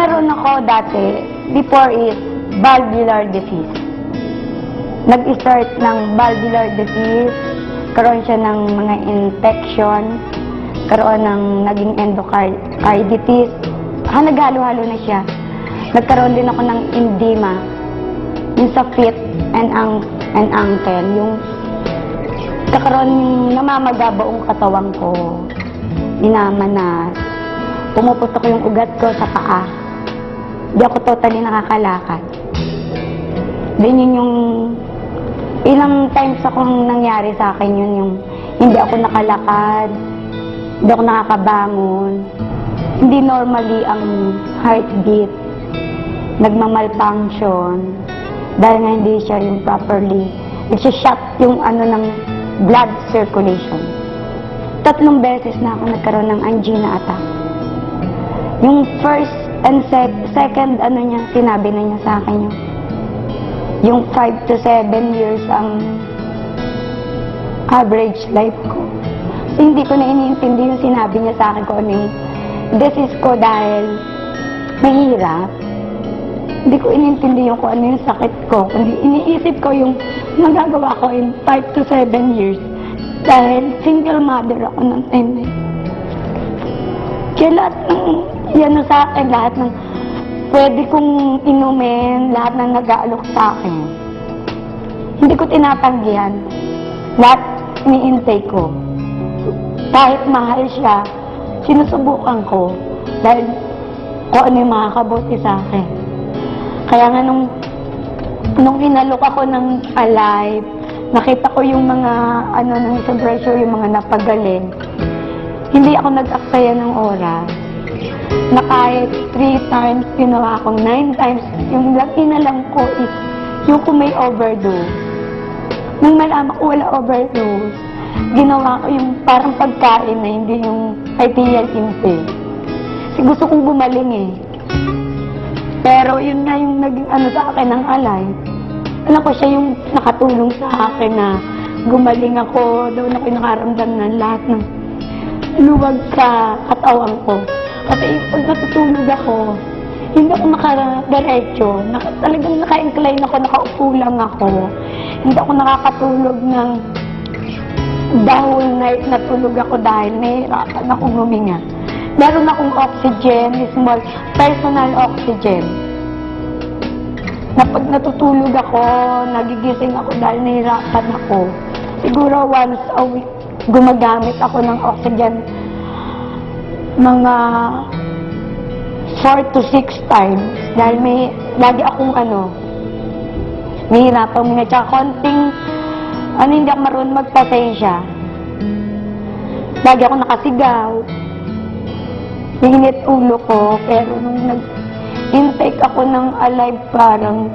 meron ako dati, before is valvular disease. Nag-start ng valvular disease, karoon siya ng mga infection, karoon ng naging endocarditis. Naghalo-halo na siya. Nagkaroon din ako ng edema, yung sa feet and ankle, yung nagkaroon namamaga buong katawan ko, minamanas, pumuputok yung ugat ko sa paa. Hindi ako totally nakakalakad. Then yun yung ilang times akong nangyari sa akin yun, yung hindi ako nakalakad, hindi ako nakakabangon, hindi normally ang heartbeat, nagmamalfunction, dahil nga hindi siya yung properly, nagsishot yung ng blood circulation. 3 beses na ako nagkaroon ng angina attack. Yung first and second, sinabi na niya sa akin yung 5 to 7 years ang average life ko. So, hindi ko na iniintindi yung sinabi niya sa akin kung ano yung disease ko dahil mahirap. Hindi ko inintindi yung kung ano yung sakit ko. Kundi iniisip ko yung magagawa ko in 5 to 7 years. Dahil single mother ako ng time na yun. Kaya lahat ng yan sa akin, lahat ng pwede kong inumin, lahat ng nag-aalok sa akin. Hindi ko tinatanggihan. Lahat ni-intake ko. Kahit mahal siya, sinusubukan ko. Dahil kung ano yung makakabuti sa akin. Kaya nga nung inalok ako ng Alive, nakita ko yung mga ng sa brochure, yung mga napagaling. Hindi ako nag-aksaya ng oras. Na kahit 3 times, ginawa akong 9 times. Yung inalam ko is yung kung may overdose. Nung malaman ko wala overdose, ginawa ko yung parang pagkain na hindi yung arterial intake. Kasi gusto kong gumaling eh. Pero yun nga yung naging sa akin ng Alive. Alam ko siya yung nakatulong sa akin na gumaling ako, daw na nakaramdam ng lahat ng luwag sa katawan ko. Kasi pag natutulog ako, hindi ako nakadiretso. Talagang naka-incline ako, nakaupo lang ako. Hindi ako nakakatulog ng the whole night na tulog ako dahil nahihirapan akong huminga. Meron akong oxygen, small personal oxygen. Na pag natutulog ako, nagigising ako dahil nahihirapan ako. Siguro once a week, gumagamit ako ng oxygen mga 4 to 6 times. Dahil lagi akong nahihirapan huminga. Tsaka konting, hindi ako marunong magpasensya. Lagi ako nakasigaw. Nainit ulo ko, pero nung nag-intake ako ng Alive, parang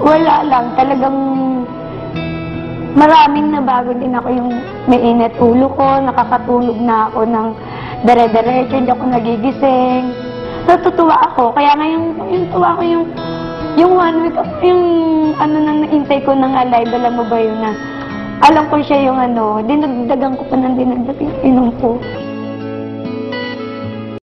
wala lang, talagang maraming nabago din ako yung may init ulo ko, nakakatulog na ako ng dire-diretso, hindi ako nagigising. Natutuwa ako, kaya nga yung tuwa ko yung 1 week, yung nang na-intake ko ng Alive, alam mo ba yun na, alam ko siya yung dinagdagan ko pa ng dinagdagan, inom ko.